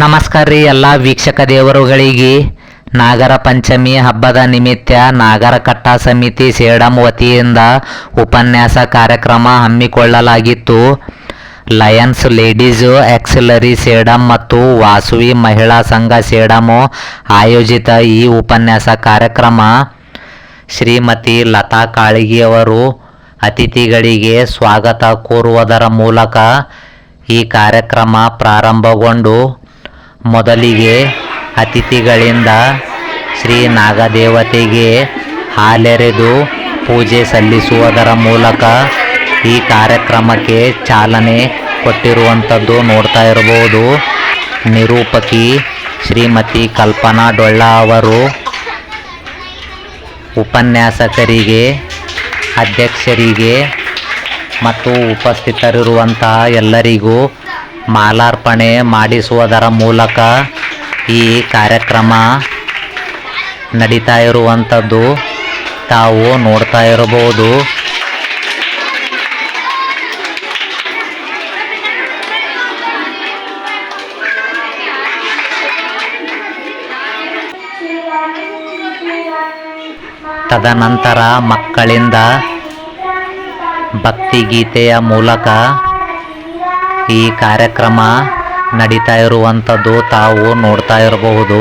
ನಮಸ್ಕಾರ ರೀ ಎಲ್ಲ ವೀಕ್ಷಕ ದೇವರುಗಳಿಗೆ. ನಾಗರ ಪಂಚಮಿ ಹಬ್ಬದ ನಿಮಿತ್ತ ನಾಗರಕಟ್ಟಾ ಸಮಿತಿ ಸೇಡಂ ವತಿಯಿಂದ ಉಪನ್ಯಾಸ ಕಾರ್ಯಕ್ರಮ ಹಮ್ಮಿಕೊಳ್ಳಲಾಗಿತ್ತು. ಲಯನ್ಸ್ ಲೇಡೀಸ್ ಆಕ್ಸಿಲರಿ ಸೇಡಂ ಮತ್ತು ವಾಸವಿ ಮಹಿಳಾ ಸಂಘ ಸೇಡಂ ಆಯೋಜಿತ ಈ ಉಪನ್ಯಾಸ ಕಾರ್ಯಕ್ರಮ ಶ್ರೀಮತಿ ಲತಾ ಕಾಳಗಿಯವರು ಅತಿಥಿಗಳಿಗೆ ಸ್ವಾಗತ ಕೋರುವುದರ ಮೂಲಕ ಈ ಕಾರ್ಯಕ್ರಮ ಪ್ರಾರಂಭಗೊಂಡು, ಮೊದಲಿಗೆ ಅತಿಥಿಗಳಿಂದ ಶ್ರೀ ನಾಗದೇವತೆಗೆ ಹಾಲೆರೆದು ಪೂಜೆ ಸಲ್ಲಿಸುವುದರ ಮೂಲಕ ಈ ಕಾರ್ಯಕ್ರಮಕ್ಕೆ ಚಾಲನೆ ಕೊಟ್ಟಿರುವಂಥದ್ದು ನೋಡ್ತಾ ಇರಬಹುದು. ನಿರೂಪಕಿ ಶ್ರೀಮತಿ ಕಲ್ಪನಾ ಡೊಳ್ಳ ಅವರು ಉಪನ್ಯಾಸಕರಿಗೆ, ಅಧ್ಯಕ್ಷರಿಗೆ ಮತ್ತು ಉಪಸ್ಥಿತರಿರುವಂತಹ ಎಲ್ಲರಿಗೂ ಮಾಲಾರ್ಪಣೆ ಮಾಡಿಸುವುದರ ಮೂಲಕ ಈ ಕಾರ್ಯಕ್ರಮ ನಡೀತಾ ಇರುವಂಥದ್ದು ತಾವು ನೋಡ್ತಾ ಇರಬಹುದು. ತದನಂತರ ಮಕ್ಕಳಿಂದ ಭಕ್ತಿಗೀತೆಯ ಮೂಲಕ ಈ ಕಾರ್ಯಕ್ರಮ ನಡೀತಾ ಇರುವಂಥದ್ದು ತಾವು ನೋಡ್ತಾ ಇರಬಹುದು.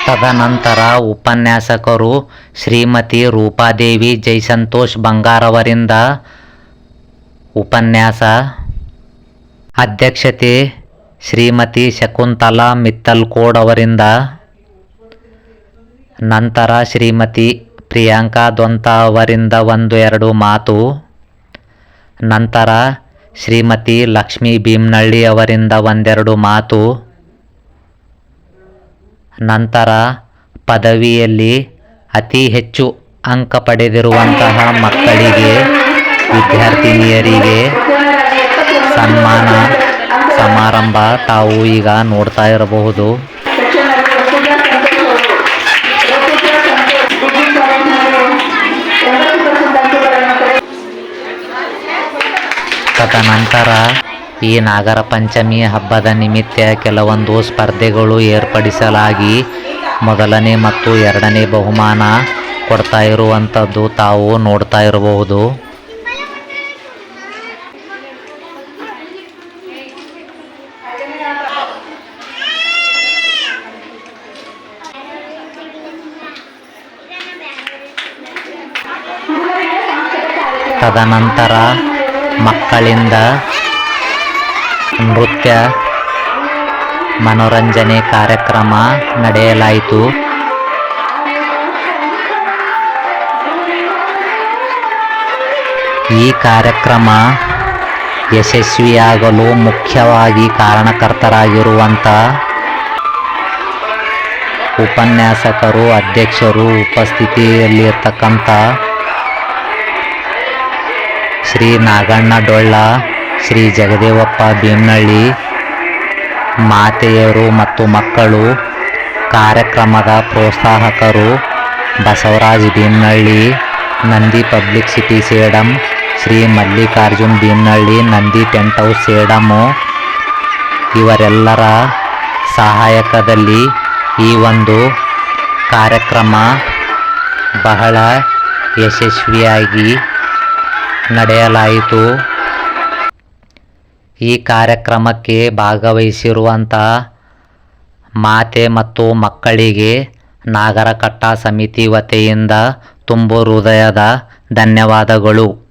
ತದನಂತರ ಉಪನ್ಯಾಸಕರು ಶ್ರೀಮತಿ ರೂಪಾದೇವಿ ಜೈಸಂತೋಷ್ ಬಂಗಾರವರಿಂದ ಉಪನ್ಯಾಸ, ಅಧ್ಯಕ್ಷತೆ ಶ್ರೀಮತಿ ಶಕುಂತಲಾ ಮಿತ್ತಲ್ಕೋಡ್ ಅವರಿಂದ, ನಂತರ ಶ್ರೀಮತಿ ಪ್ರಿಯಾಂಕಾ ದೊಂತ ಅವರಿಂದ 1-2 ಮಾತು, ನಂತರ ಶ್ರೀಮತಿ ಲಕ್ಷ್ಮೀ ಭೀಮ್ನಳ್ಳಿ ಅವರಿಂದ 1-2 ಮಾತು, ನಂತರ ಪದವಿಯಲ್ಲಿ ಅತಿ ಹೆಚ್ಚು ಅಂಕ ಪಡೆದಿರುವಂತಹ ಮಕ್ಕಳಿಗೆ, ವಿದ್ಯಾರ್ಥಿನಿಯರಿಗೆ ಸನ್ಮಾನ ಸಮಾರಂಭ ತಾವು ಈಗ ನೋಡ್ತಾ ಇರಬಹುದು. ತದನಂತರ ಈ ನಾಗರ ಪಂಚಮಿ ಹಬ್ಬದ ನಿಮಿತ್ತ ಕೆಲವೊಂದು ಸ್ಪರ್ಧೆಗಳು ಏರ್ಪಡಿಸಲಾಗಿ ಮೊದಲನೇ ಮತ್ತು 2ನೇ ಬಹುಮಾನ ಕೊಡ್ತಾ ಇರುವಂಥದ್ದು ತಾವು ನೋಡ್ತಾ ಇರಬಹುದು. ತದನಂತರ ಮಕ್ಕಳಿಂದ ನೃತ್ಯ ಮನೋರಂಜನೆ ಕಾರ್ಯಕ್ರಮ ನಡೆಯಲಾಯಿತು. ಈ ಕಾರ್ಯಕ್ರಮ ಯಶಸ್ವಿಯಾಗಲು ಮುಖ್ಯವಾಗಿ ಕಾರಣಕರ್ತರಾಗಿರುವಂಥ ಉಪನ್ಯಾಸಕರು, ಅಧ್ಯಕ್ಷರು, ಉಪಸ್ಥಿತಿಯಲ್ಲಿರ್ತಕ್ಕಂಥ ಶ್ರೀ ನಾಗಣ್ಣ ಡೊಳ್ಳ, ಶ್ರೀ ಜಗದೇವಪ್ಪ ಭೀಮ್ನಳ್ಳಿ, ಮಾತೆಯರು ಮತ್ತು ಮಕ್ಕಳು, ಕಾರ್ಯಕ್ರಮದ ಪ್ರೋತ್ಸಾಹಕರು Basavaraj Bhimnalli, Nandi public city Sedam, Shri Mallikarjun Bhimnalli, Nandi tent house Sedam ಇವರೆಲ್ಲರ ಸಹಾಯಕದಲ್ಲಿ ಈ ಒಂದು ಕಾರ್ಯಕ್ರಮ ಬಹಳ ಯಶಸ್ವಿಯಾಗಿ ನಡೆಯಲಾಯಿತು. ಈ ಕಾರ್ಯಕ್ರಮಕ್ಕೆ ಭಾಗವಹಿಸಿರುವಂಥ ಮಾತೆ ಮತ್ತು ಮಕ್ಕಳಿಗೆ ನಾಗರಕಟ್ಟಾ ಸಮಿತಿ ವತಿಯಿಂದ ತುಂಬು ಹೃದಯದ ಧನ್ಯವಾದಗಳು.